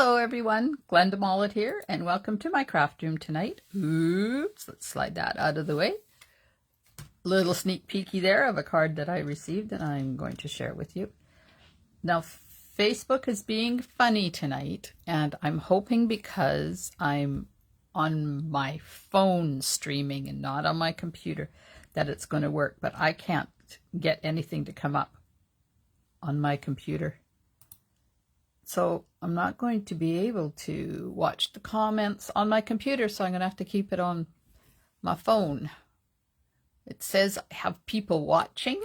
Hello everyone, Glenda Mollet here, and welcome to my craft room tonight. Oops, let's slide that out of the way. Little sneak peeky there of a card that I received and I'm going to share with you. Now, Facebook is being funny tonight, and I'm hoping because I'm on my phone streaming and not on my computer that it's going to work, but I can't get anything to come up on my computer. So I'm not going to be able to watch the comments on my computer, so I'm going to have to keep it on my phone. It says I have people watching.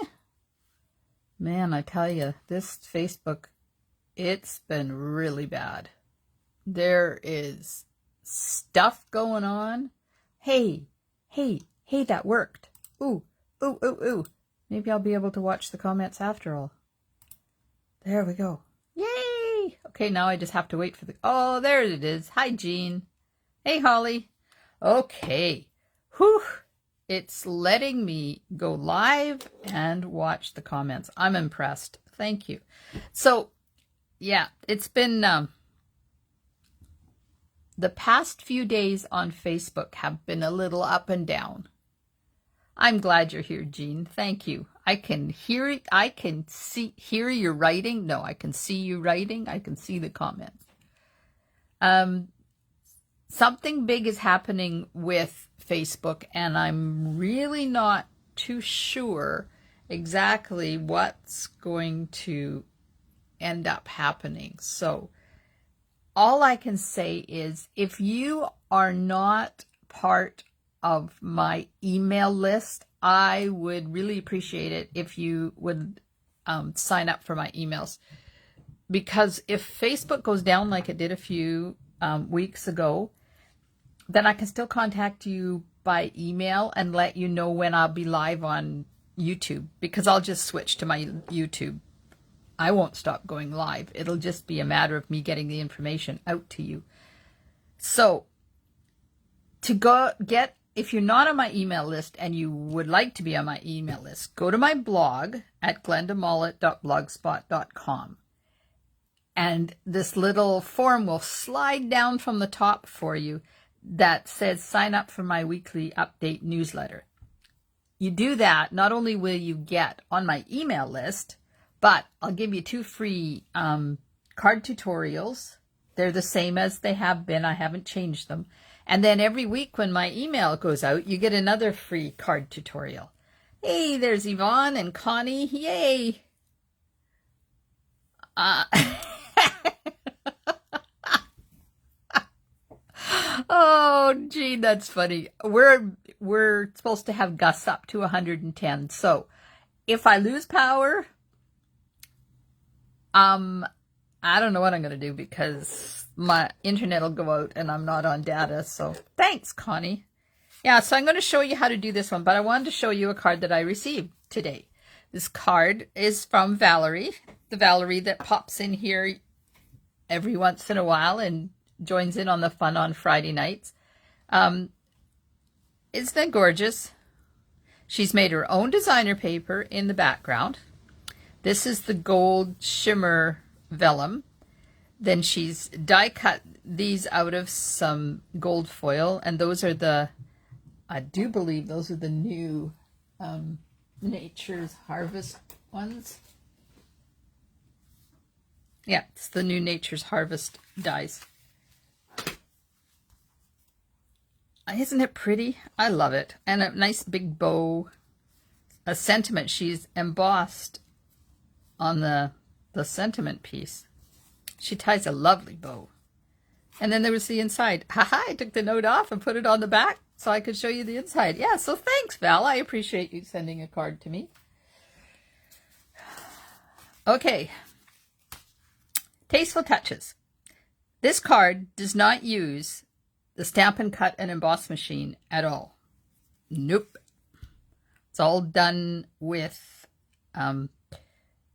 Man, I tell you, this Facebook, it's been really bad. There is stuff going on. Hey, that worked. Ooh. Maybe I'll be able to watch the comments after all. There we go. Yay! Okay, now I just have to wait for the... Oh, there it is. Hi, Jean. Hey, Holly. Okay. Whew. It's letting me go live and watch the comments. I'm impressed. Thank you. So, yeah, it's been... the past few days on Facebook have been a little up and down. I'm glad you're here, Jean. Thank you. I can hear it. I can hear your writing. No, I can see you writing. I can see the comments. Something big is happening with Facebook, and I'm really not too sure exactly what's going to end up happening. So all I can say is if you are not part of my email list, I would really appreciate it if you would sign up for my emails. Because if Facebook goes down like it did a few weeks ago, then I can still contact you by email and let you know when I'll be live on YouTube, because I'll just switch to my YouTube. I won't stop going live. It'll just be a matter of me getting the information out to you. So if you're not on my email list and you would like to be on my email list, go to my blog at glendamollet.blogspot.com. And this little form will slide down from the top for you that says sign up for my weekly update newsletter. You do that, not only will you get on my email list, but I'll give you 2 free card tutorials. They're the same as they have been. I haven't changed them. And then every week when my email goes out, you get another free card tutorial. Hey, there's Yvonne and Connie. Yay! Oh, gee, that's funny. We're supposed to have gusts up to 110. So if I lose power, I don't know what I'm going to do because my internet will go out and I'm not on data. So thanks, Connie. Yeah, so I'm going to show you how to do this one, but I wanted to show you a card that I received today. This card is from Valerie, the Valerie that pops in here every once in a while and joins in on the fun on Friday nights. Isn't that gorgeous? She's made her own designer paper in the background. This is the gold shimmer vellum. Then she's die cut these out of some gold foil, and those are I do believe those are the new Nature's Harvest ones. Yeah, it's the new Nature's Harvest dies. Isn't it pretty? I love it. And a nice big bow. A sentiment. She's embossed on the sentiment piece. She ties a lovely bow. And then there was the inside. Haha, I took the note off and put it on the back so I could show you the inside. Yeah, so thanks, Val. I appreciate you sending a card to me. Okay. Tasteful Touches. This card does not use the Stampin' Cut and Emboss machine at all. Nope. It's all done with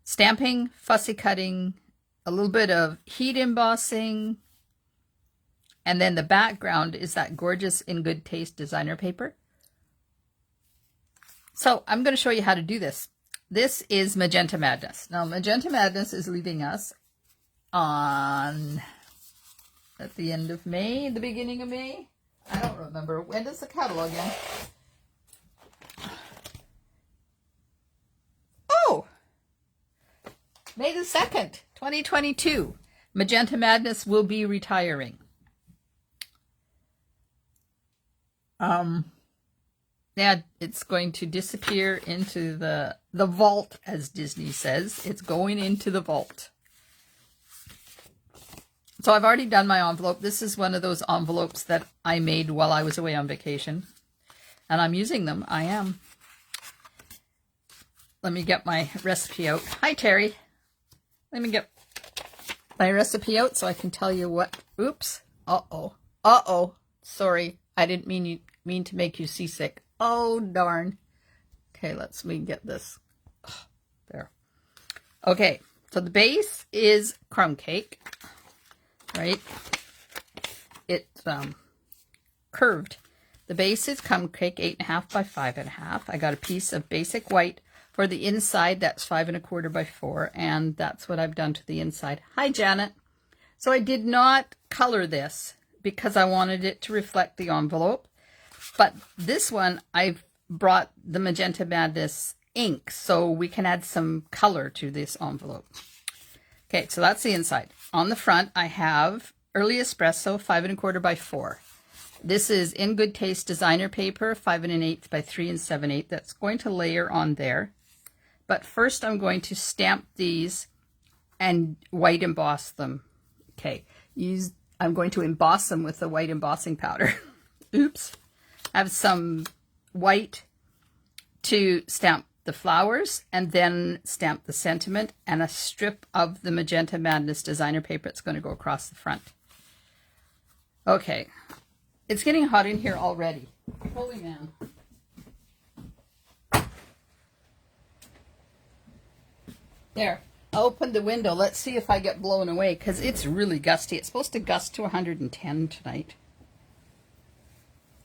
stamping, fussy cutting, a little bit of heat embossing, and then the background is that gorgeous In Good Taste designer paper. So I'm going to show you how to do this. This is Magenta Madness. Now, Magenta Madness is leaving us on at the end of May, the beginning of May. I don't remember. When does the catalog end? Oh! May the 2nd, 2022. Magenta Madness will be retiring. Yeah, it's going to disappear into the vault, as Disney says. It's going into the vault. So I've already done my envelope. This is one of those envelopes that I made while I was away on vacation. And I'm using them. I am. Let me get my recipe out. Hi, Terry. Let me get my recipe out so I can tell you what. Oops. Uh-oh. Uh-oh. Sorry. I didn't mean to make you seasick. Oh, darn. Okay, let's get this. Oh, there. Okay, so the base is crumb cake, right? It's curved. The base is crumb cake, 8.5 by 5.5. I got a piece of basic white for the inside. That's 5 1/4 by 4, and that's what I've done to the inside. Hi, Janet. So I did not color this because I wanted it to reflect the envelope. But this one, I've brought the Magenta Madness ink so we can add some color to this envelope. Okay, so that's the inside. On the front, I have Early Espresso, 5 1/4 by 4. This is In Good Taste designer paper, 5 1/8 by 3 7/8. That's going to layer on there. But first, I'm going to stamp these and white emboss them. Okay, I'm going to emboss them with the white embossing powder. Oops. I have some white to stamp the flowers and then stamp the sentiment, and a strip of the Magenta Madness designer paper that's going to go across the front. Okay, it's getting hot in here already. Holy man. There, I opened the window. Let's see if I get blown away because it's really gusty. It's supposed to gust to 110 tonight.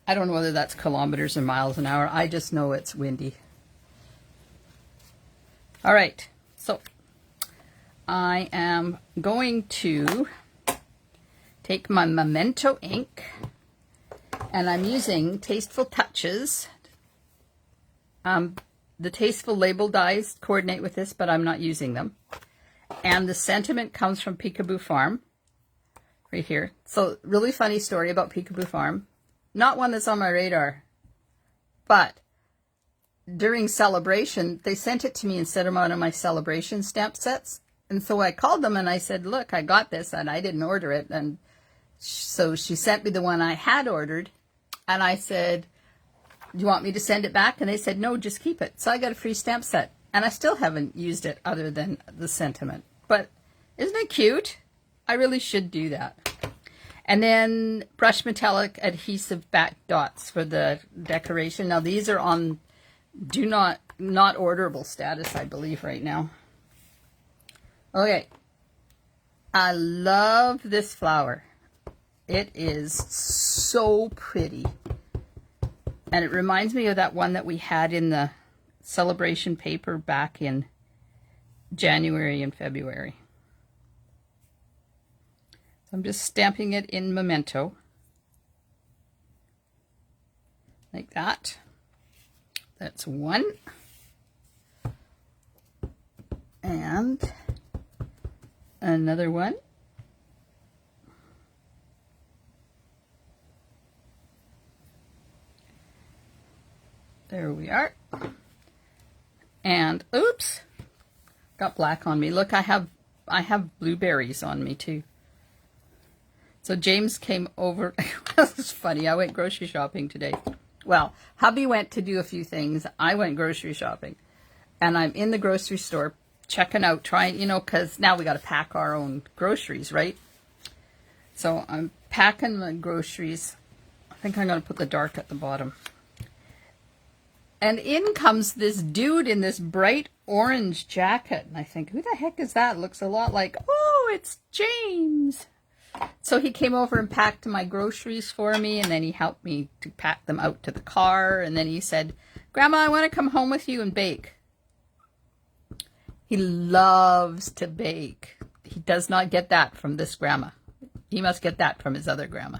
I don't know whether that's kilometers or miles an hour. I just know it's windy. All right, so I am going to take my Memento ink, and I'm using Tasteful Touches. The Tasteful label dies coordinate with this, but I'm not using them. And the sentiment comes from Peekaboo Farm, right here. So really funny story about Peekaboo Farm. Not one that's on my radar, but during celebration, they sent it to me instead of one of my celebration stamp sets. And so I called them and I said, look, I got this and I didn't order it. And so she sent me the one I had ordered. And I said, do you want me to send it back? And they said, no, just keep it. So I got a free stamp set. And I still haven't used it other than the sentiment. But isn't it cute? I really should do that. And then brush metallic adhesive back dots for the decoration. Now these are on not orderable status, I believe, right now. Okay. I love this flower. It is so pretty. And it reminds me of that one that we had in the celebration paper back in January and February. I'm just stamping it in Memento, like that. That's one. And another one. There we are. And oops, got black on me. Look, I have blueberries on me too. So James came over. It's funny. I went grocery shopping today. Well, hubby went to do a few things. I went grocery shopping. And I'm in the grocery store checking out, trying, because now we got to pack our own groceries, right? So I'm packing my groceries. I think I'm going to put the dark at the bottom. And in comes this dude in this bright orange jacket. And I think, who the heck is that? Looks a lot like, oh, it's James. So he came over and packed my groceries for me, and then he helped me to pack them out to the car, and then he said, Grandma, I want to come home with you and bake. He loves to bake. He does not get that from this grandma. He must get that from his other grandma.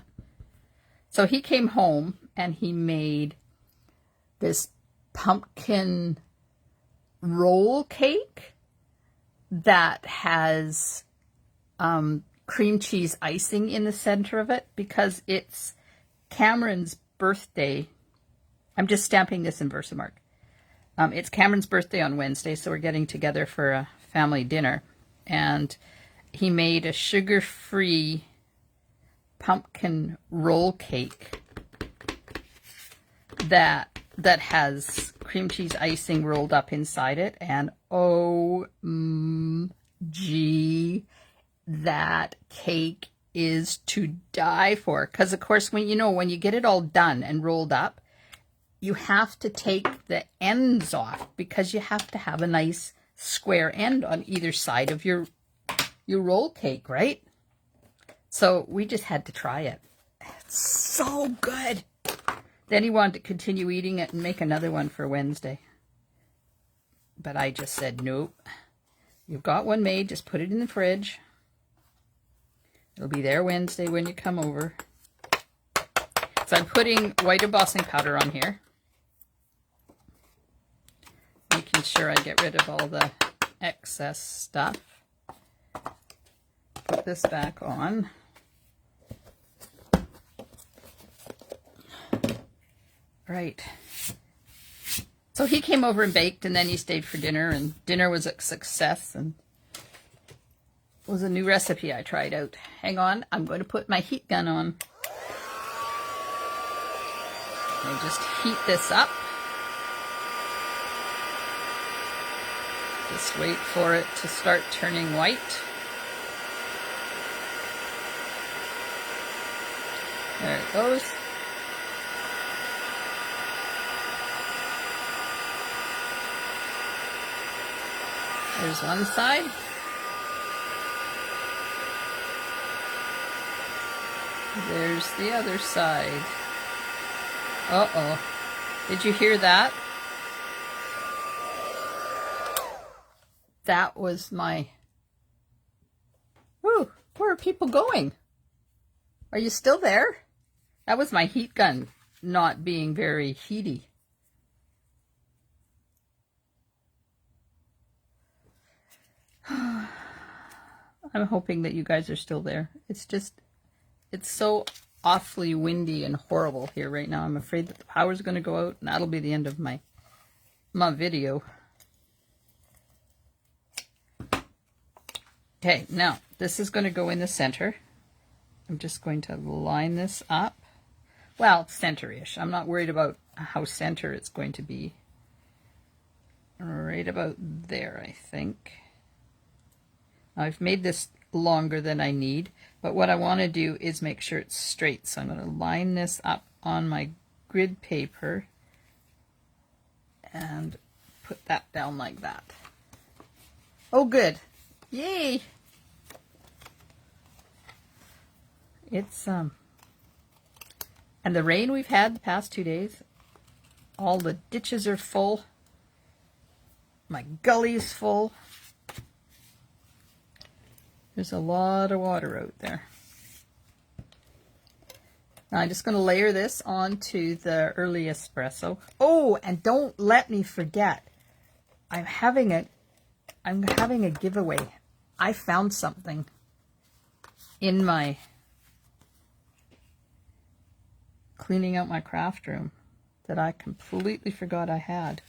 So he came home and he made this pumpkin roll cake that has cream cheese icing in the center of it because it's Cameron's birthday. I'm just stamping this in Versamark. It's Cameron's birthday on Wednesday, so we're getting together for a family dinner. And he made a sugar-free pumpkin roll cake that has cream cheese icing rolled up inside it. And OMG, that cake is to die for. Because, of course, when you get it all done and rolled up, you have to take the ends off because you have to have a nice square end on either side of your roll cake, right? So we just had to try it. It's so good. Then he wanted to continue eating it and make another one for Wednesday. But I just said, nope. You've got one made, just put it in the fridge. It'll be there Wednesday when you come over. So I'm putting white embossing powder on here. Making sure I get rid of all the excess stuff. Put this back on. Right. So he came over and baked, and then he stayed for dinner, and dinner was a success, and it was a new recipe I tried out. Hang on, I'm going to put my heat gun on. I just heat this up. Just wait for it to start turning white. There it goes. There's one side. There's the other side. Uh-oh. Did you hear that? That was my... Ooh, where are people going? Are you still there? That was my heat gun not being very heaty. I'm hoping that you guys are still there. It's so awfully windy and horrible here right now. I'm afraid that the power's going to go out, and that'll be the end of my video. Okay, now this is going to go in the center. I'm just going to line this up. Well, center-ish. I'm not worried about how center it's going to be. Right about there, I think. I've made this longer than I need, but what I want to do is make sure it's straight. So I'm going to line this up on my grid paper and put that down like that. Oh, good. Yay! It's, and the rain we've had the past 2 days, all the ditches are full. My gully's full. There's a lot of water out there. Now I'm just going to layer this onto the early espresso. Oh, and don't let me forget, I'm having a giveaway. I found something in my cleaning out my craft room that I completely forgot I had.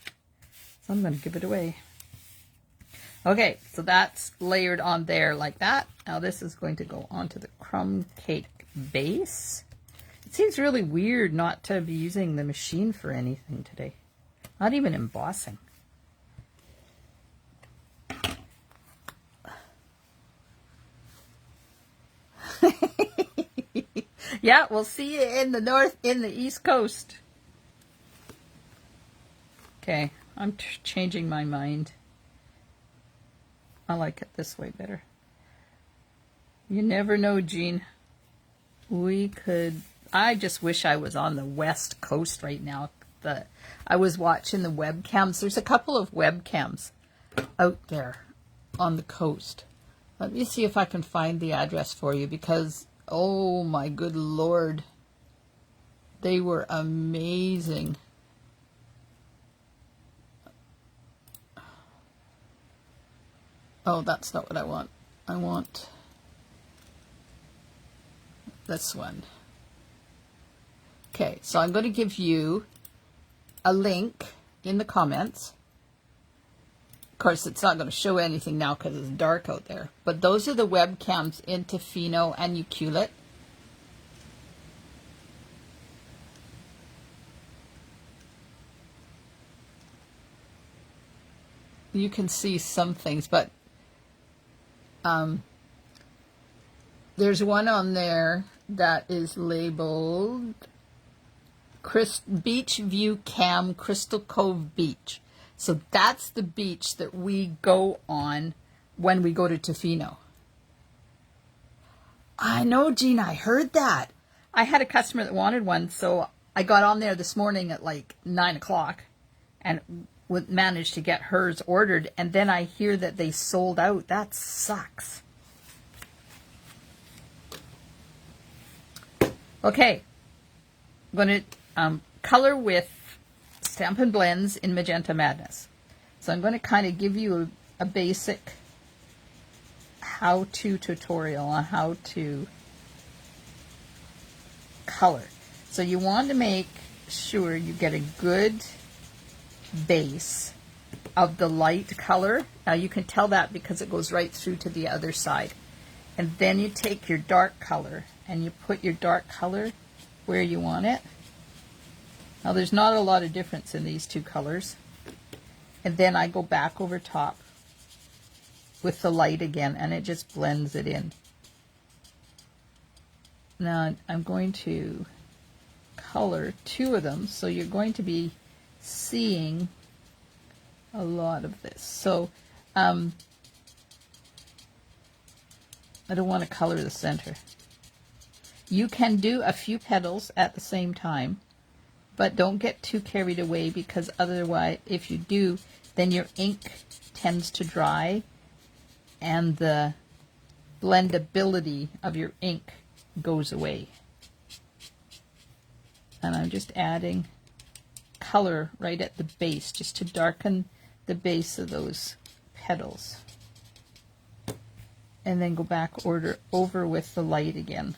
So I'm going to give it away. Okay, so that's layered on there like that. Now this is going to go onto the crumb cake base. It seems really weird not to be using the machine for anything today. Not even embossing. Yeah, we'll see you in the East Coast. Okay, I'm changing my mind. I like it this way better. You never know, Jean. I just wish I was on the West Coast right now. I was watching the webcams. There's a couple of webcams out there on the coast. Let me see if I can find the address for you, because Oh my good Lord. They were amazing. Oh, that's not what I want. I want this one. Okay, so I'm going to give you a link in the comments. Of course, it's not going to show anything now because it's dark out there. But those are the webcams in Tofino and Uculet. You can see some things, but there's one on there that is labeled Beach View Cam Crystal Cove Beach. So that's the beach that we go on when we go to Tofino. I know, Gina, I heard that. I had a customer that wanted one, so I got on there this morning at like 9 o'clock and managed to get hers ordered, and then I hear that they sold out. That sucks. Okay, I'm going to color with Stampin' Blends in Magenta Madness. So I'm going to kind of give you a basic how-to tutorial on how to color. So you want to make sure you get a good base of the light color. Now you can tell that because it goes right through to the other side. And then you take your dark color and you put your dark color where you want it. Now there's not a lot of difference in these two colors. And then I go back over top with the light again and it just blends it in. Now I'm going to color two of them, so you're going to be seeing a lot of this. So I don't want to color the center. You can do a few petals at the same time, but don't get too carried away, because otherwise, if you do, then your ink tends to dry and the blendability of your ink goes away. And I'm just adding color right at the base just to darken the base of those petals. And then go back over with the light again.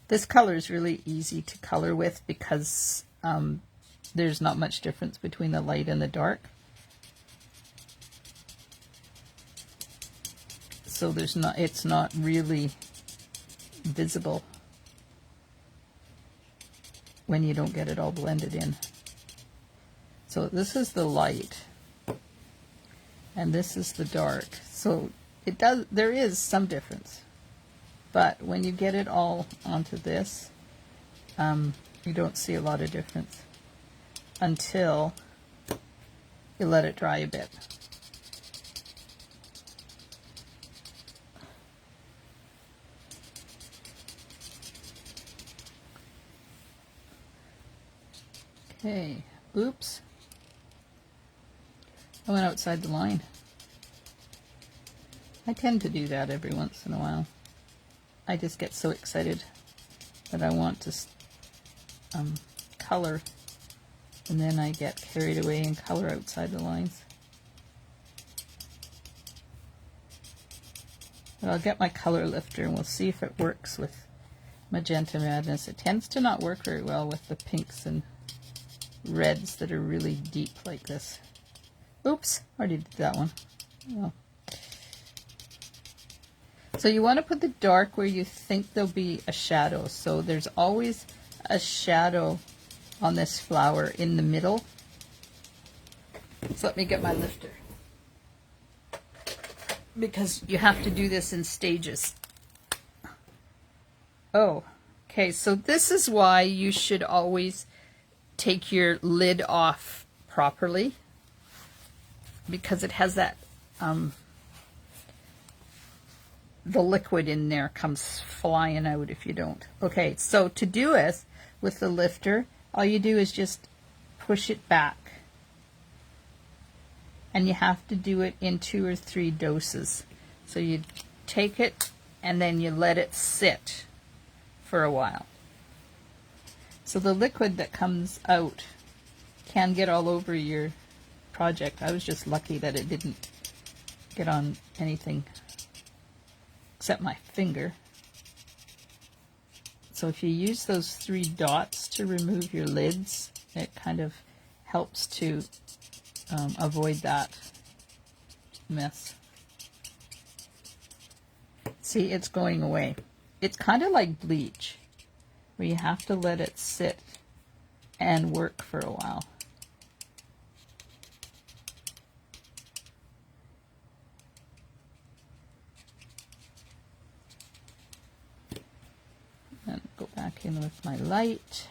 This color is really easy to color with because there's not much difference between the light and the dark. So it's not really visible when you don't get it all blended in. So this is the light and this is the dark. So there is some difference. But when you get it all onto this, you don't see a lot of difference until you let it dry a bit. Okay, oops. I went outside the line. I tend to do that every once in a while. I just get so excited that I want to color, and then I get carried away and color outside the lines. But I'll get my color lifter and we'll see if it works with Magenta Madness. It tends to not work very well with the pinks and reds that are really deep like this. Oops, already did that one. Oh. So you want to put the dark where you think there'll be a shadow. So there's always a shadow on this flower in the middle. So let me get my lifter, because you have to do this in stages. Oh, okay, so this is why you should always take your lid off properly, because it has that the liquid in there comes flying out if you don't. Okay, so to do it with the lifter, all you do is just push it back. And you have to do it in 2 or 3 doses. So you take it and then you let it sit for a while. So the liquid that comes out can get all over your project. I was just lucky that it didn't get on anything except my finger. So if you use those 3 dots to remove your lids, it kind of helps to avoid that mess. See, it's going away. It's kind of like bleach, where you have to let it sit and work for a while. And go back in with my light,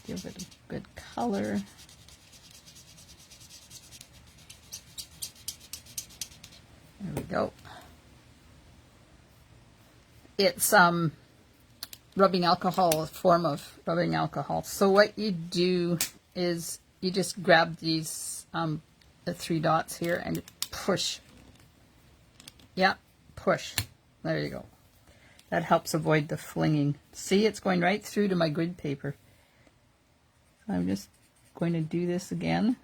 give it a good color. There we go. It's rubbing alcohol, a form of rubbing alcohol. So what you do is you just grab these the 3 dots here and push. Yeah, push. There you go. That helps avoid the flinging. See, it's going right through to my grid paper. So I'm just going to do this again.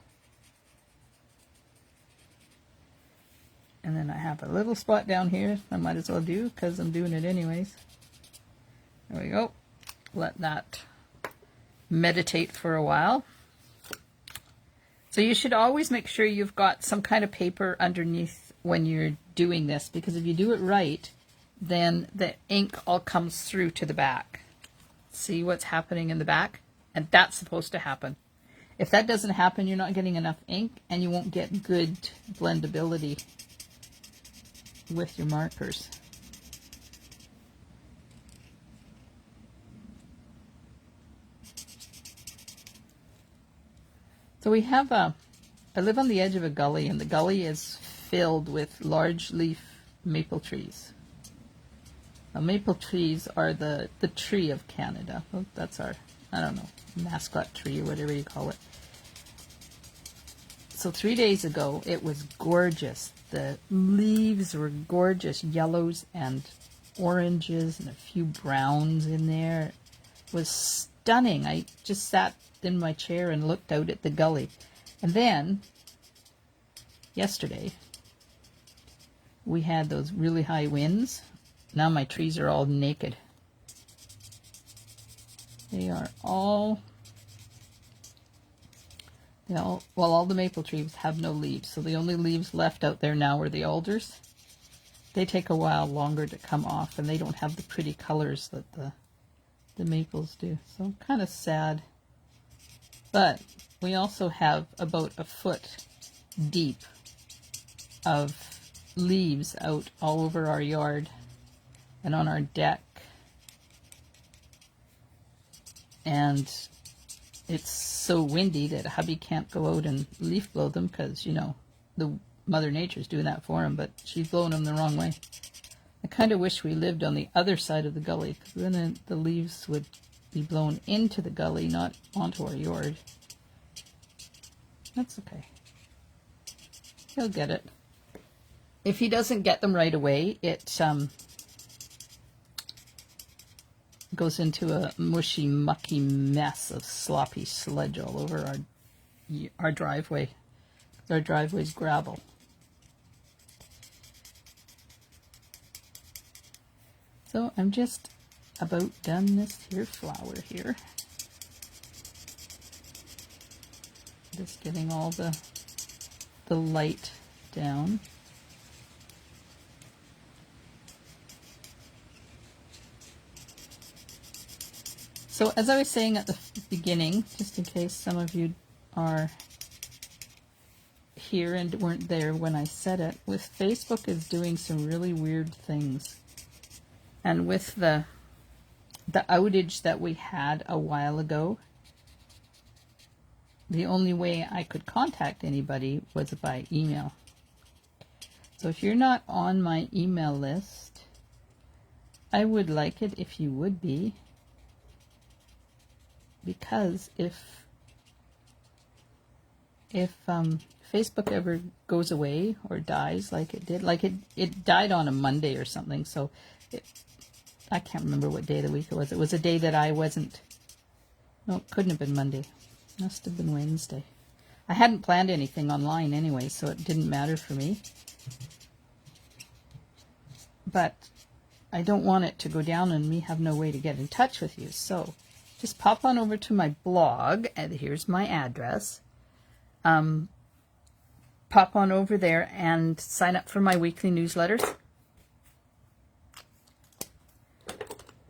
And then I have a little spot down here I might as well do because I'm doing it anyways. There we go. Let that meditate for a while. So you should always make sure you've got some kind of paper underneath when you're doing this, because if you do it right, then the ink all comes through to the back. See what's happening in the back? And that's supposed to happen. If that doesn't happen, you're not getting enough ink and you won't get good blendability with your markers. So we have I live on the edge of a gully, and the gully is filled with large leaf maple trees. Now, maple trees are the tree of Canada. Well, that's our, I don't know, mascot tree or whatever you call it. So 3 days ago, it was gorgeous. The leaves were gorgeous, yellows and oranges and a few browns in there. It was stunning. I just sat in my chair and looked out at the gully. And then, yesterday, we had those really high winds. Now my trees are all naked. They are all... well, all the maple trees have no leaves, so the only leaves left out there now are the alders. They take a while longer to come off, and they don't have the pretty colors that the maples do. So kind of sad. But we also have about a foot deep of leaves out all over our yard and on our deck. And it's so windy that hubby can't go out and leaf blow them because, you know, the Mother Nature's doing that for him, but she's blowing them the wrong way. I kind of wish we lived on the other side of the gully, because then the leaves would be blown into the gully, not onto our yard. That's okay. He'll get it. If he doesn't get them right away, it goes into a mushy, mucky mess of sloppy sludge all over our driveway. Our driveway's gravel. So I'm just about done this here flower here. Just getting all the light down. So as I was saying at the beginning, just in case some of you are here and weren't there when I said it, with Facebook is doing some really weird things. And with the outage that we had a while ago, the only way I could contact anybody was by email. So if you're not on my email list, I would like it if you would be, because if Facebook ever goes away or dies like it did, like it died on a Monday or something, so I can't remember what day of the week it was. It was a day that I wasn't, no, it couldn't have been Monday. Must have been Wednesday. I hadn't planned anything online anyway, so it didn't matter for me. But I don't want it to go down and me have no way to get in touch with you. So just pop on over to my blog, and here's my address. Pop on over there and sign up for my weekly newsletters.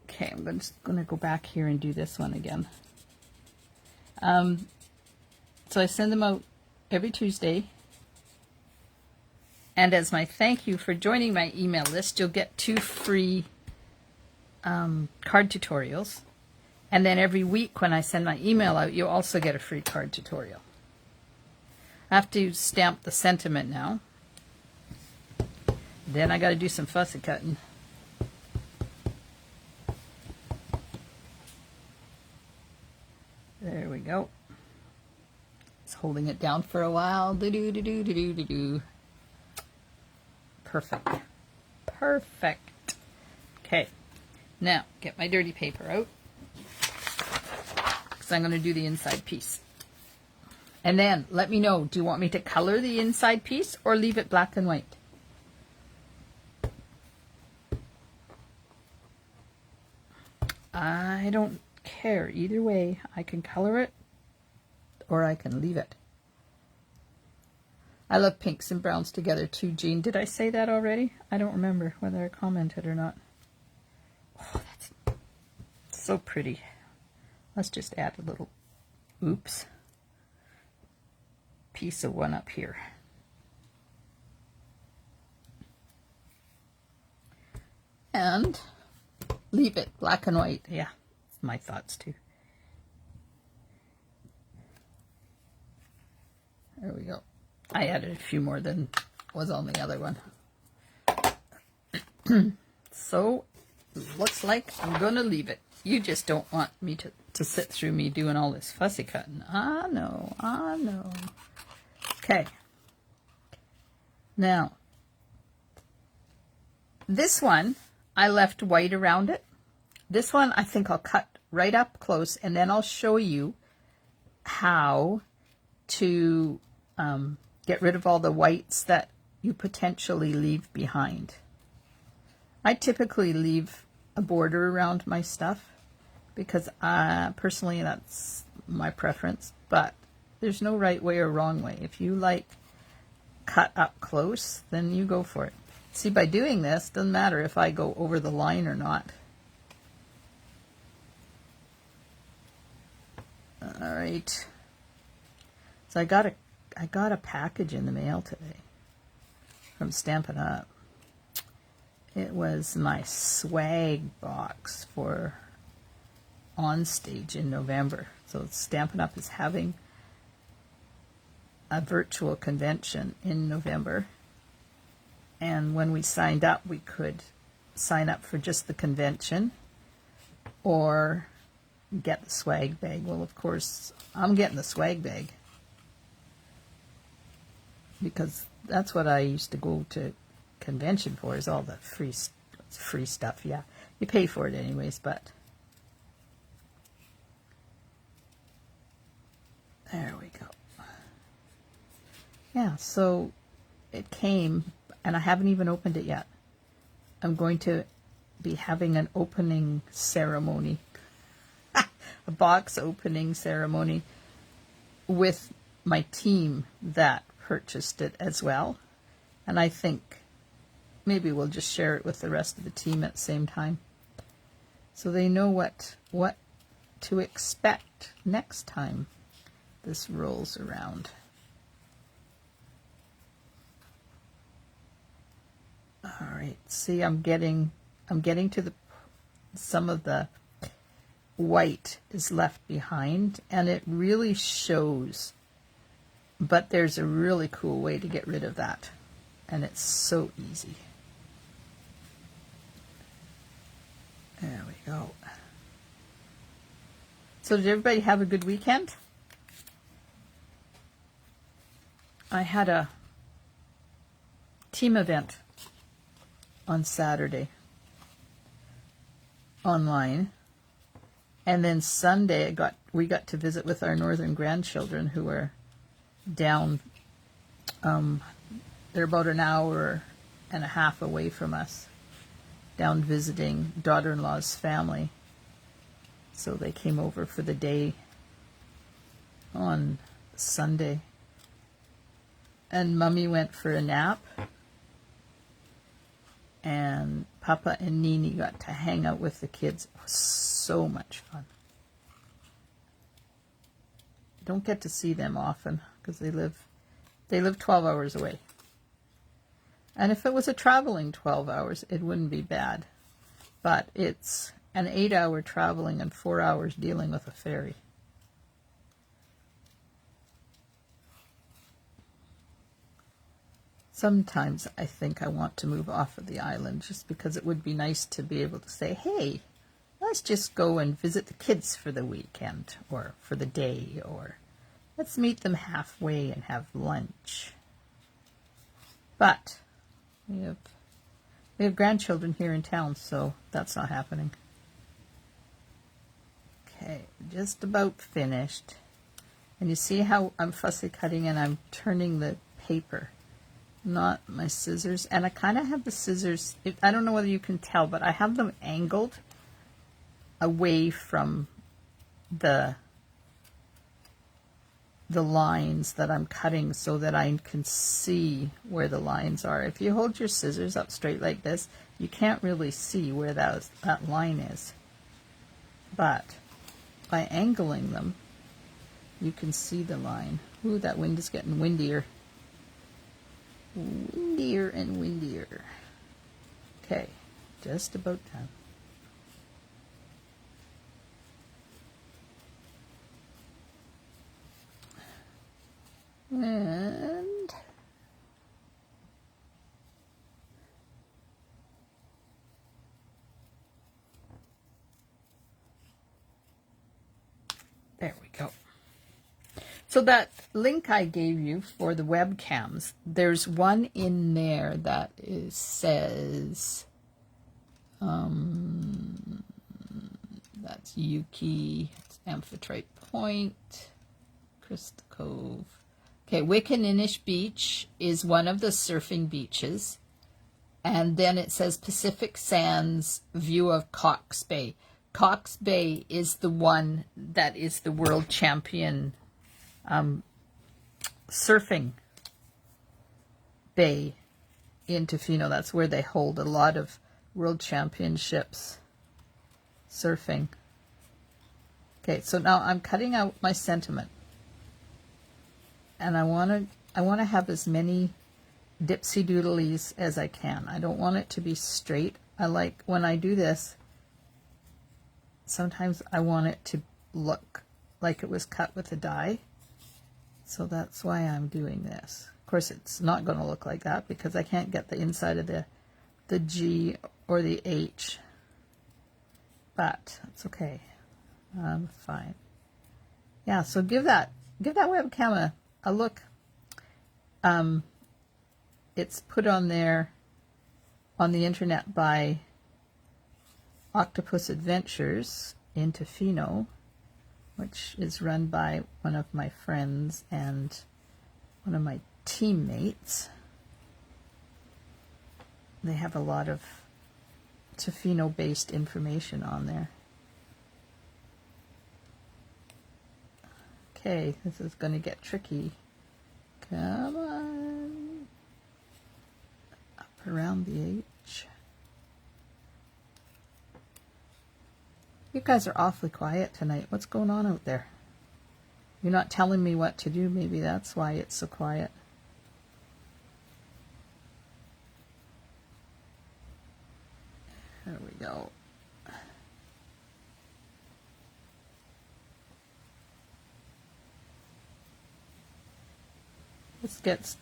Okay, I'm just going to go back here and do this one again. So I send them out every Tuesday. And as my thank you for joining my email list, you'll get 2 free card tutorials. And then every week when I send my email out, you'll also get a free card tutorial. I have to stamp the sentiment now. Then I got to do some fussy cutting. There we go. It's holding it down for a while. Do-do-do-do-do-do-do. Perfect. Perfect. Okay. Now, get my dirty paper out, because I'm going to do the inside piece. And then, let me know, do you want me to color the inside piece or leave it black and white? I don't care. Either way, I can color it or I can leave it. I love pinks and browns together too, Jean. Did I say that already? I don't remember whether I commented or not. Oh, that's so pretty. Let's just add a little, oops, piece of one up here. And leave it black and white. Yeah, my thoughts too. There we go. I added a few more than was on the other one. So, looks like I'm going to leave it. You just don't want me to sit through me doing all this fussy cutting. I know, I know. Okay. Now, this one, I left white around it. This one, I think I'll cut right up close, and then I'll show you how to get rid of all the whites that you potentially leave behind. I typically leave a border around my stuff because personally that's my preference, but there's no right way or wrong way. If you like cut up close, then you go for it. See, by doing this, doesn't matter if I go over the line or not. All right. So I got a package in the mail today from Stampin' Up. It was my swag box for On Stage in November. So Stampin' Up is having a virtual convention in November. And when we signed up, we could sign up for just the convention or get the swag bag. Well, of course, I'm getting the swag bag because that's what I used to go to convention for, is all the free stuff. Yeah, you pay for it anyways, but there we go. Yeah, so it came, and I haven't even opened it yet. I'm going to be having an opening ceremony, a box opening ceremony with my team that purchased it as well. And I think maybe we'll just share it with the rest of the team at the same time, so they know what to expect next time this rolls around. All right, see, I'm getting to some of the white is left behind, and it really shows, but there's a really cool way to get rid of that, and it's so easy. There we go. So did everybody have a good weekend? I had a team event on Saturday online, and then Sunday we got to visit with our northern grandchildren who were down. They're about an hour and a half away from us, down visiting daughter-in-law's family. So they came over for the day on Sunday. And Mummy went for a nap. And Papa and Nini got to hang out with the kids. It was so much fun. Don't get to see them often because they live 12 hours away. And if it was a traveling 12 hours, it wouldn't be bad. But it's an 8-hour traveling and 4 hours dealing with a ferry. Sometimes I think I want to move off of the island just because it would be nice to be able to say, hey, let's just go and visit the kids for the weekend or for the day, or let's meet them halfway and have lunch. But we have grandchildren here in town, so that's not happening. Okay, just about finished. And you see how I'm fussy cutting and I'm turning the paper, not my scissors. And I kind of have the scissors, I don't know whether you can tell, but I have them angled away from the lines that I'm cutting so that I can see where the lines are. If you hold your scissors up straight like this, you can't really see where that line is. But by angling them, you can see the line. Ooh, that wind is getting windier. Windier and windier. Okay, just about done. And there we go. So that link I gave you for the webcams, there's one in there that says, that's Yuki, it's Amphitrite Point, Crystal Cove. Okay, Wickaninish Beach is one of the surfing beaches. And then it says Pacific Sands, view of Cox Bay. Cox Bay is the one that is the world champion surfing bay in Tofino. That's where they hold a lot of world championships surfing. Okay, so now I'm cutting out my sentiment. And I want to have as many dipsy doodlies as I can. I don't want it to be straight. I like when I do this, sometimes I want it to look like it was cut with a die. So that's why I'm doing this. Of course, it's not going to look like that because I can't get the inside of the G or the H. But it's okay. I'm fine. Yeah, so give that webcam a look. It's put on there on the internet by Octopus Adventures in Tofino, which is run by one of my friends and one of my teammates. They have a lot of Tofino-based information on there. Okay, this is going to get tricky. Come on. Up around the H. You guys are awfully quiet tonight. What's going on out there? You're not telling me what to do. Maybe that's why it's so quiet. There we go. This gets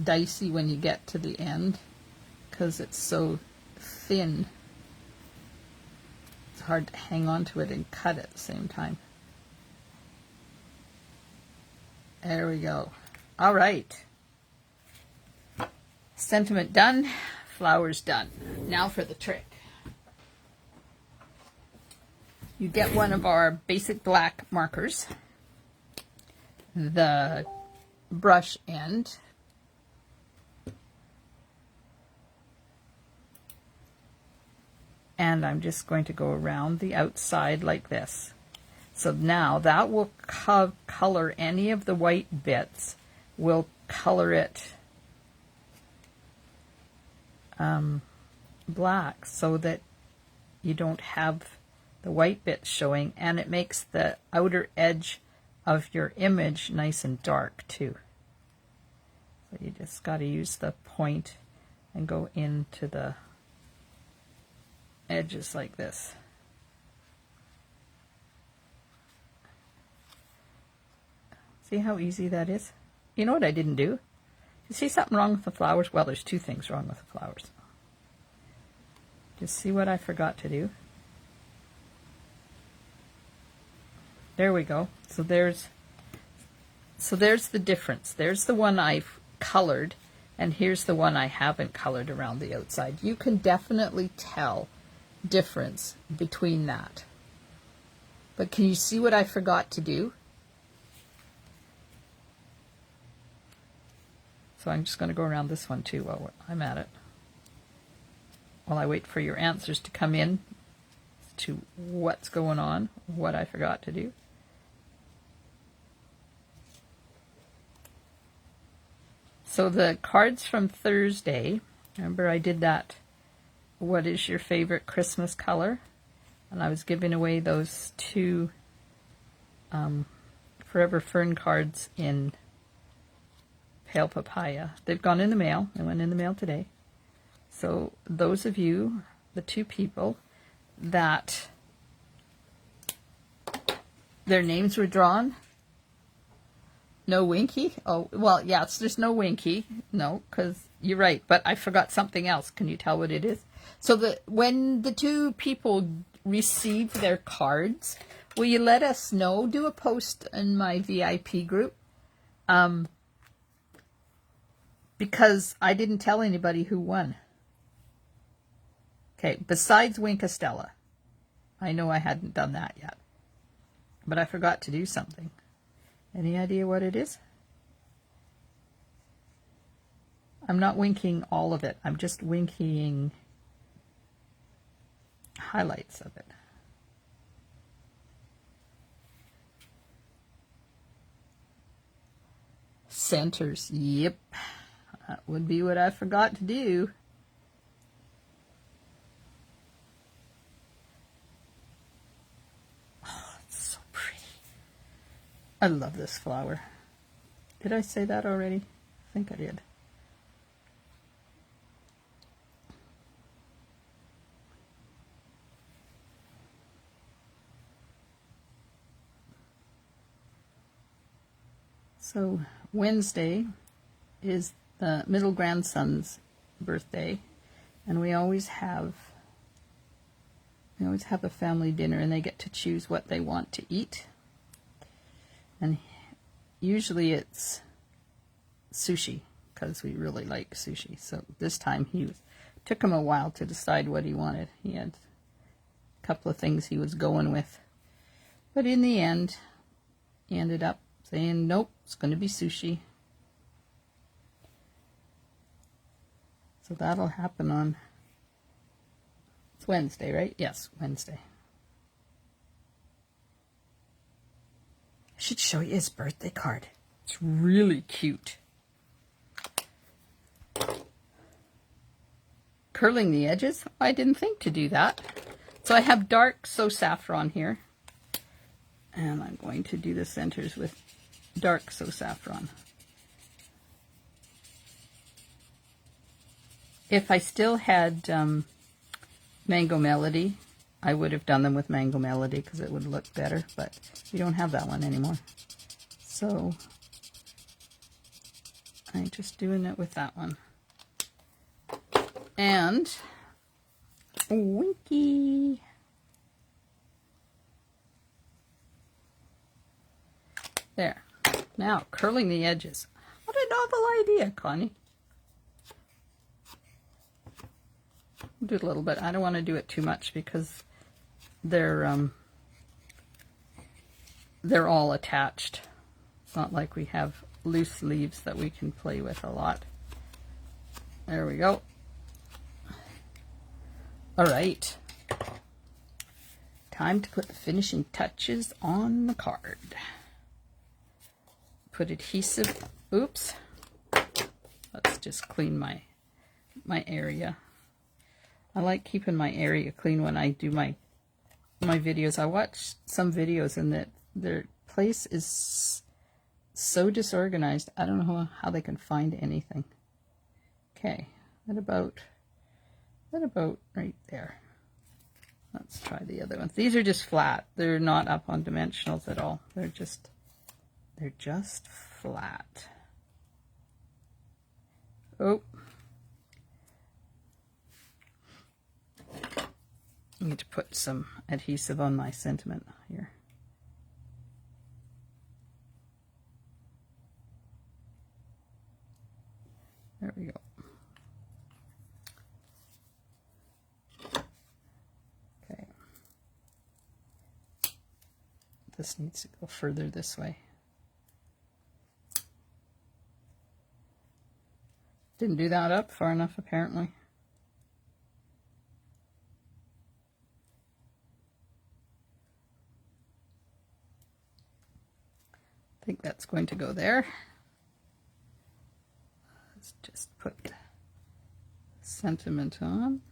dicey when you get to the end because it's so thin. It's hard to hang on to it and cut at the same time. There we go. All right. Sentiment done, flowers done. Now for the trick. You get one of our basic black markers, the brush end, and I'm just going to go around the outside like this. So now that will color any of the white bits, will color it black so that you don't have the white bits showing, and it makes the outer edge of your image nice and dark too. So you just got to use the point and go into the edges like this. See how easy that is? You know what I didn't do? You see something wrong with the flowers? Well, there's two things wrong with the flowers. Just see what I forgot to do. There we go. So there's the difference. There's the one I've colored, and here's the one I haven't colored around the outside. You can definitely tell difference between that. But can you see what I forgot to do? So I'm just going to go around this one too while I'm at it. While I wait for your answers to come in to what's going on, what I forgot to do. So the cards from Thursday, remember I did that, what is your favorite Christmas color? And I was giving away those two Forever Fern cards in Pale Papaya. They've gone in the mail. They went in the mail today. So those of you, the two people that their names were drawn, no Winky? Oh, well, yes, there's no Winky. No, because you're right, but I forgot something else. Can you tell what it is? So when the two people receive their cards, will you let us know? Do a post in my VIP group. Because I didn't tell anybody who won. Okay, besides Winkastella. I know I hadn't done that yet. But I forgot to do something. Any idea what it is? I'm not winking all of it. I'm just winking highlights of it. Centers. Yep. That would be what I forgot to do. Oh, it's so pretty. I love this flower. Did I say that already? I think I did. So Wednesday is the middle grandson's birthday, and we always have a family dinner, and they get to choose what they want to eat. And usually it's sushi, because we really like sushi. So this time took him a while to decide what he wanted. He had a couple of things he was going with, but in the end he ended up saying, nope, it's going to be sushi. So that'll happen on, it's Wednesday, right? Yes, Wednesday. I should show you his birthday card. It's really cute. Curling the edges. I didn't think to do that. So I have dark So Saffron here. And I'm going to do the centers with dark So Saffron. If I still had Mango Melody, I would have done them with Mango Melody because it would look better, but we don't have that one anymore. So I'm just doing it with that one. And Winky. There. Now, curling the edges. What a novel idea, Connie. We'll do it a little bit. I don't want to do it too much because they're all attached. It's not like we have loose leaves that we can play with a lot. There we go. All right. Time to put the finishing touches on the card. Put adhesive. Oops. Let's just clean my area. I like keeping my area clean when I do my videos. I watch some videos and that their place is so disorganized. I don't know how they can find anything. Okay, that about right there. Let's try the other ones. These are just flat. They're not up on dimensionals at all. They're just flat. Oh. I need to put some adhesive on my sentiment here. There we go. Okay. This needs to go further this way. Didn't do that up far enough, apparently. I think that's going to go there. Let's just put sentiment on.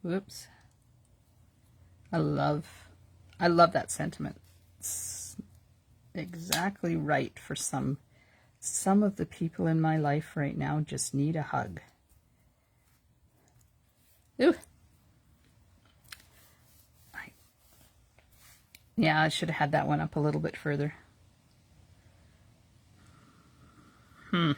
Whoops. I love that sentiment. It's exactly right for some of the people in my life right now just need a hug. Ooh. Yeah, I should have had that one up a little bit further. I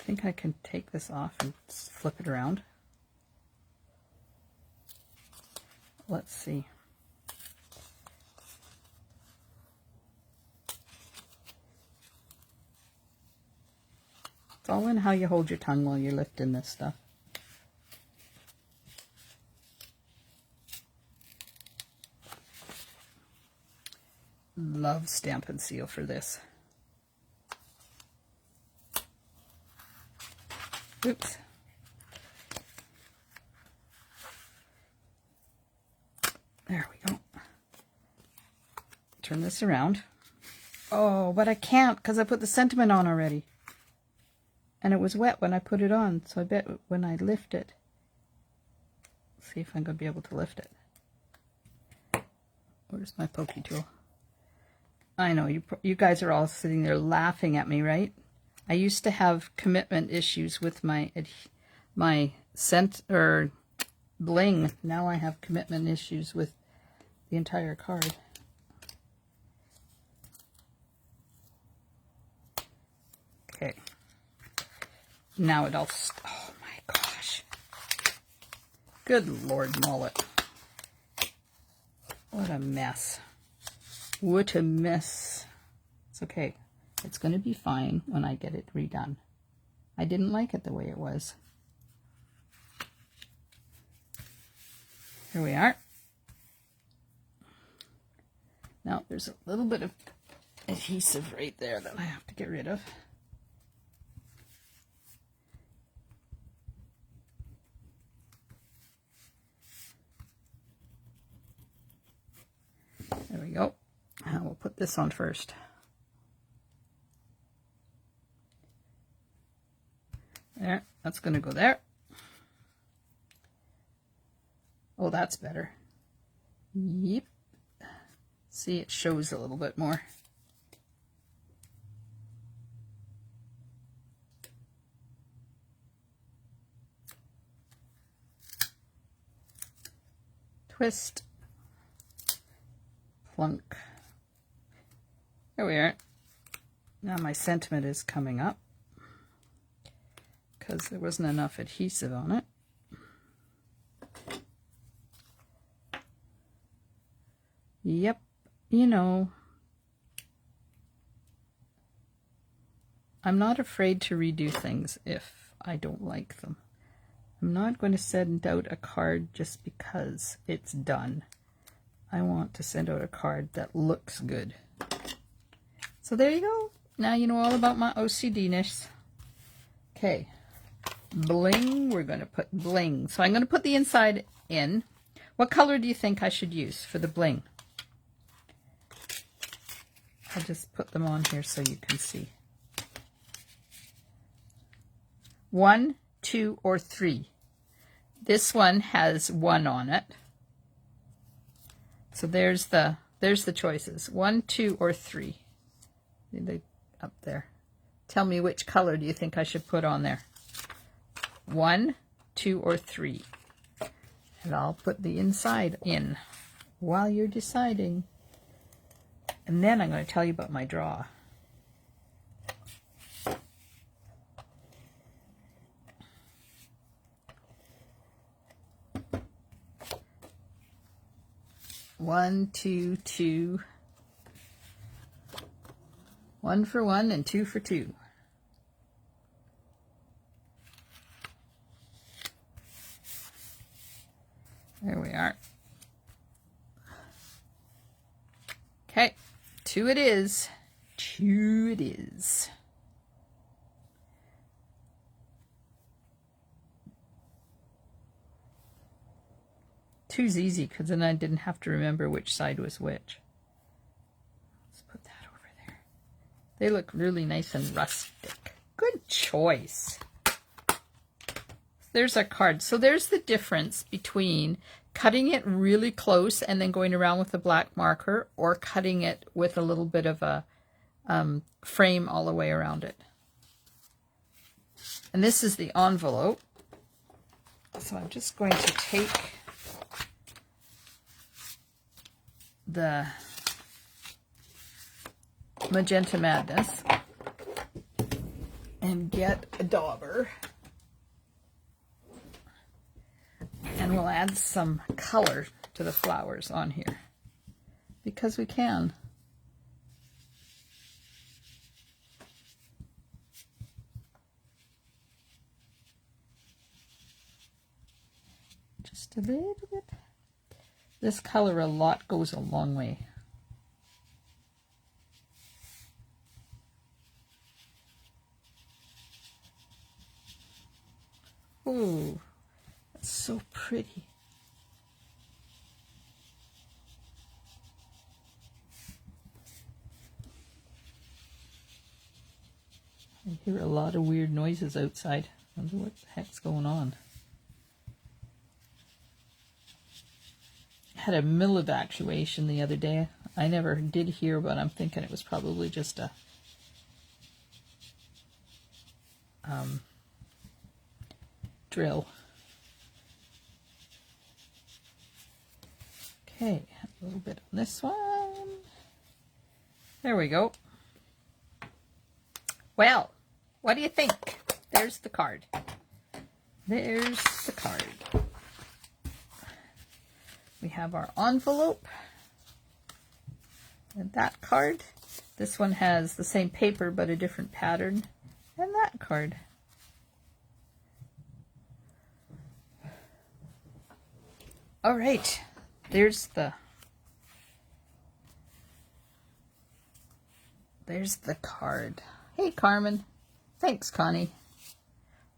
think I can take this off and flip it around. Let's see. It's all in how you hold your tongue while you're lifting this stuff. Love Stampin' Seal for this. Oops. There we go. Turn this around. Oh, but I can't because I put the sentiment on already. And it was wet when I put it on, so I bet when I lift it, see if I'm going to be able to lift it. Where's my pokey tool? I know, you guys are all sitting there laughing at me, right? I used to have commitment issues with my bling. Now I have commitment issues with the entire card. Okay. Now it all, oh my gosh. Good Lord, Mollet. What a mess. What a mess. It's okay. It's going to be fine when I get it redone. I didn't like it the way it was. Here we are. Now there's a little bit of adhesive right there that I have to get rid of. There we go. Now we'll put this on first. There, that's going to go there. Oh, that's better. Yep. See, it shows a little bit more. Twist. Plunk. There we are. Now my sentiment is coming up because there wasn't enough adhesive on it. Yep, you know. I'm not afraid to redo things if I don't like them. I'm not going to send out a card just because it's done. I want to send out a card that looks good. So there you go. Now you know all about my OCD-ness. Okay, bling, we're going to put bling. So I'm going to put the inside in. What color do you think I should use for the bling? I'll just put them on here so you can see. 1, 2, or 3. This one has 1 on it. So there's the choices. 1, 2, or 3. They up there. Tell me which color do you think I should put on there? 1, 2, or 3. And I'll put the inside in while you're deciding. And then I'm going to tell you about my draw. One, two, two. 1 for 1 and 2 for 2. There we are. Okay, 2 it is. 2 it is. Two's easy because then I didn't have to remember which side was which. Let's put that over there. They look really nice and rustic. Good choice. There's our card. So there's the difference between cutting it really close and then going around with a black marker, or cutting it with a little bit of a frame all the way around it. And this is the envelope. So I'm just going to take the Magenta Madness and get a dauber. And we'll add some color to the flowers on here, because we can. Just a little bit. This color a lot goes a long way. Ooh. So pretty. I hear a lot of weird noises outside. I wonder what the heck's going on. I had a mill evacuation the other day. I never did hear, but I'm thinking it was probably just a drill. Okay, a little bit on this one. There we go. Well, what do you think? There's the card. There's the card. We have our envelope and that card. This one has the same paper but a different pattern. And that card. All right. There's the card. Hey, Carmen. Thanks, Connie.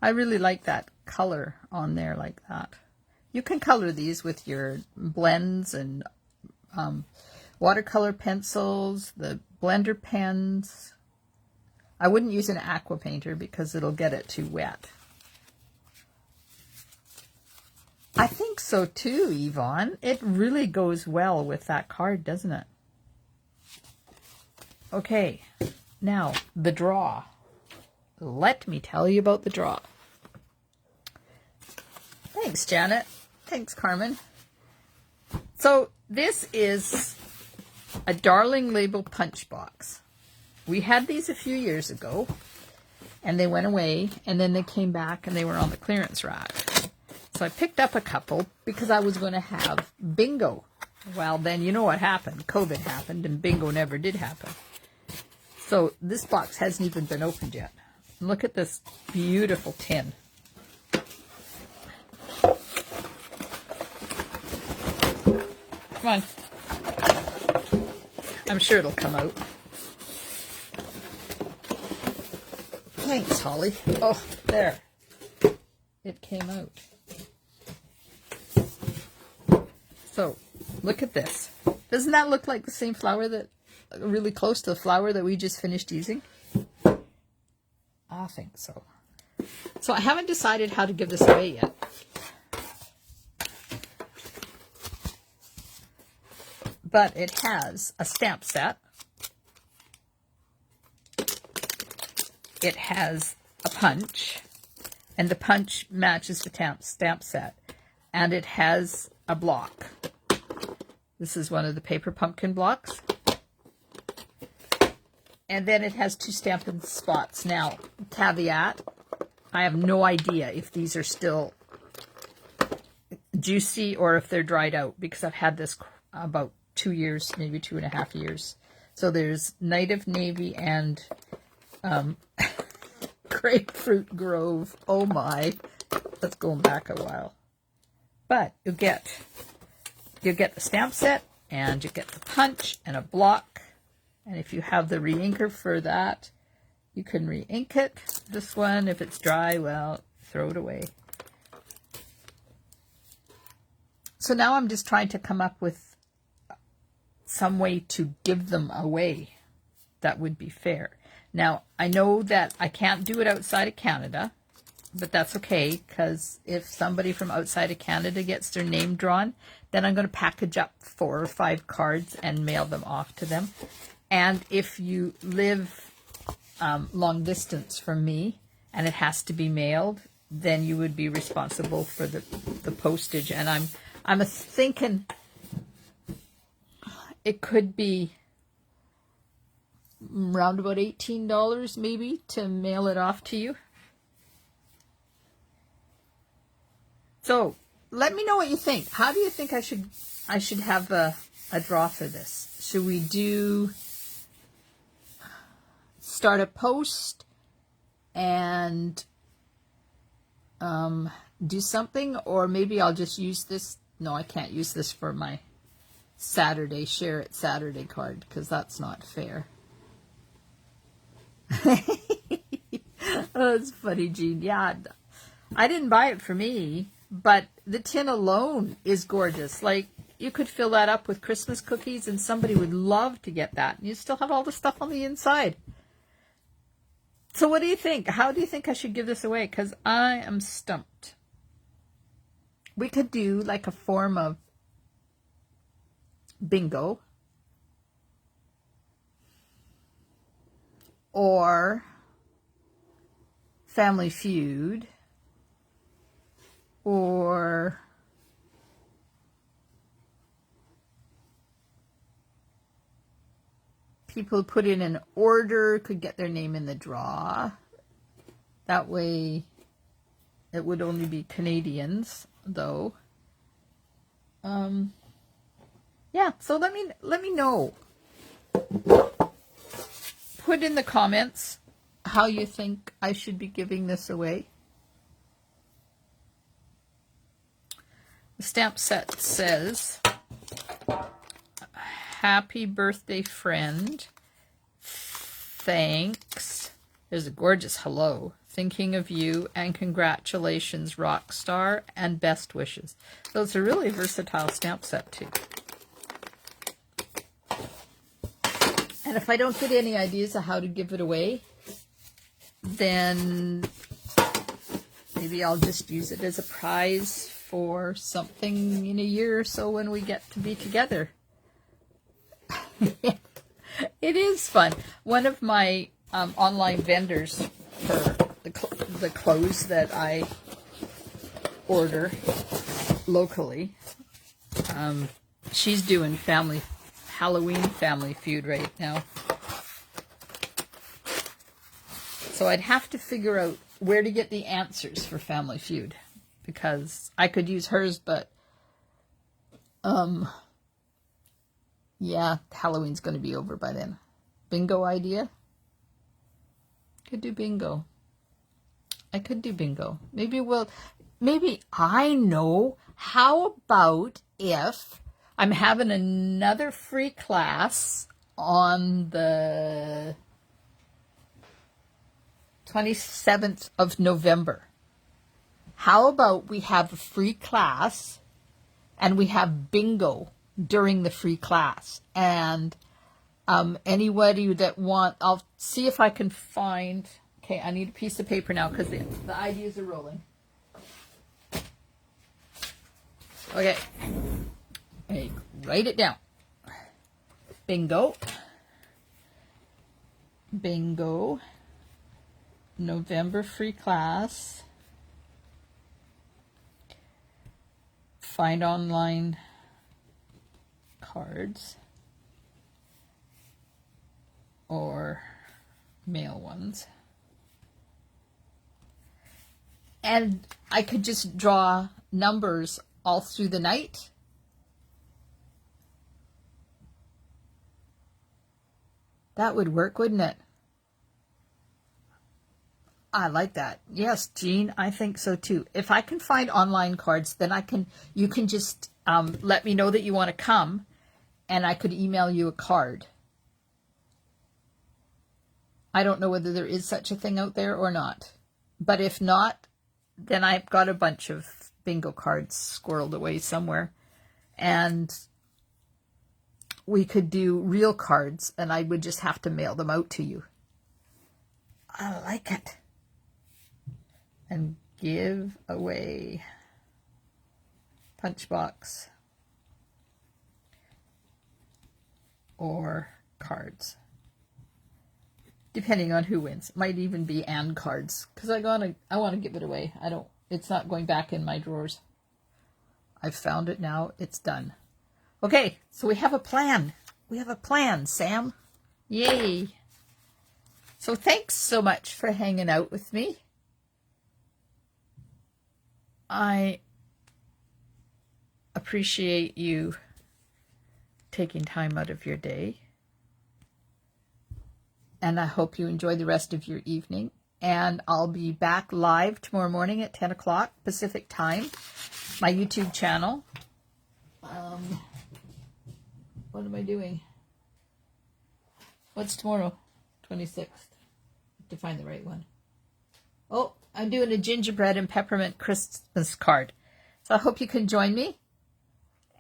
I really like that color on there like that. You can color these with your blends and watercolor pencils, the blender pens. I wouldn't use an aqua painter because it'll get it too wet. I think so too, Yvonne. It really goes well with that card, doesn't it? Okay, now the draw. Let me tell you about the draw. Thanks, Janet. Thanks, Carmen. So this is a Darling Label punch box. We had these a few years ago, and they went away, and then they came back, and they were on the clearance rack. So I picked up a couple because I was going to have bingo. Well, then you know what happened. COVID happened, and bingo never did happen. So this box hasn't even been opened yet. Look at this beautiful tin. Come on. I'm sure it'll come out. Thanks, Holly. Oh, there. It came out. So, look at this. Doesn't that look like the same flower that, really close to the flower that we just finished using? I think so. So I haven't decided how to give this away yet. But it has a stamp set. It has a punch, and the punch matches the stamp set. And it has a block. This is one of the paper pumpkin blocks. And then it has 2 Stampin' Spots. Now, caveat, I have no idea if these are still juicy or if they're dried out, because I've had this about 2 years, maybe 2.5 years. So there's Native Navy and Grapefruit Grove. Oh my, that's going back a while. But you'll get the stamp set, and you get the punch and a block. And if you have the re-inker for that, you can re-ink it. This one, if it's dry, well, throw it away. So now I'm just trying to come up with some way to give them away that would be fair. Now, I know that I can't do it outside of Canada, but that's okay, because if somebody from outside of Canada gets their name drawn, then I'm going to package up 4 or 5 cards and mail them off to them. And if you live long distance from me and it has to be mailed, then you would be responsible for the postage. And I'm thinking it could be around about $18 maybe to mail it off to you. So let me know what you think. How do you think I should have a draw for this? Should we start a post and do something, or maybe I'll just use this? No, I can't use this for my Saturday Share It Saturday card, because that's not fair. Oh, it's funny, Jean. Yeah, I didn't buy it for me, but the tin alone is gorgeous. Like, you could fill that up with Christmas cookies and somebody would love to get that. And you still have all the stuff on the inside. So what do you think? How do you think I should give this away? Because I am stumped. We could do like a form of bingo, or Family Feud, or people who put in an order could get their name in the draw. That way it would only be Canadians, though. Yeah, so let me know. Put in the comments how you think I should be giving this away. The stamp set says, "Happy birthday, friend. Thanks." There's a gorgeous hello. "Thinking of you, and congratulations, rock star, and best wishes." So it's a really versatile stamp set too. And if I don't get any ideas of how to give it away, then maybe I'll just use it as a prize for something in a year or so when we get to be together. It is fun. One of my online vendors for the clothes that I order locally, she's doing Halloween Family Feud right now. So I'd have to figure out where to get the answers for Family Feud, because I could use hers, but yeah, Halloween's going to be over by then. Bingo idea? Could do bingo. I could do bingo. Maybe I know. How about if I'm having another free class on the 27th of November? How about we have a free class and we have bingo during the free class? And anybody that I'll see if I can find, okay, I need a piece of paper now because the ideas are rolling. Okay, hey, write it down. Bingo, November free class, find online cards or mail ones. And I could just draw numbers all through the night. That would work, wouldn't it? I like that. Yes, Jean, I think so too. If I can find online cards, then you can just let me know that you want to come, and I could email you a card. I don't know whether there is such a thing out there or not. But if not, then I've got a bunch of bingo cards squirreled away somewhere. And we could do real cards, and I would just have to mail them out to you. I like it. And give away punch box or cards, depending on who wins. Might even be and cards, because I want to give it away. It's not going back in my drawers. I've found it now. It's done. Okay, so we have a plan. We have a plan, Sam. Yay. So thanks so much for hanging out with me. I appreciate you taking time out of your day. And I hope you enjoy the rest of your evening. And I'll be back live tomorrow morning at 10 o'clock Pacific time. My YouTube channel. What am I doing? What's tomorrow? 26th. To find the right one. Oh, I'm doing a gingerbread and peppermint Christmas card. So I hope you can join me.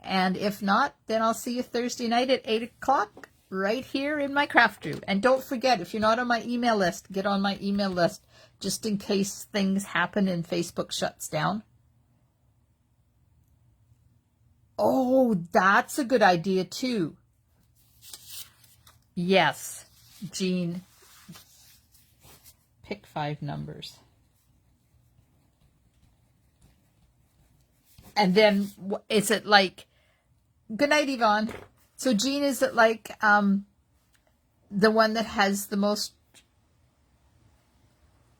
And if not, then I'll see you Thursday night at 8 o'clock right here in my craft room. And don't forget, if you're not on my email list, get on my email list just in case things happen and Facebook shuts down. Oh, that's a good idea too. Yes, Jean, pick 5 numbers. And then, is it like, good night, Yvonne. So Jean, is it like the one that has the most,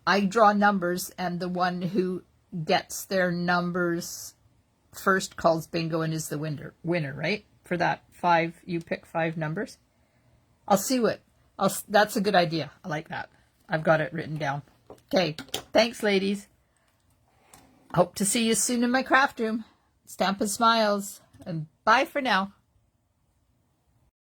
I draw numbers, and the one who gets their numbers first calls bingo and is the winner, right? For that 5, you pick 5 numbers. I'll see that's a good idea. I like that. I've got it written down. Okay, thanks, ladies. Hope to see you soon in my craft room. Stampin' Smiles, and bye for now.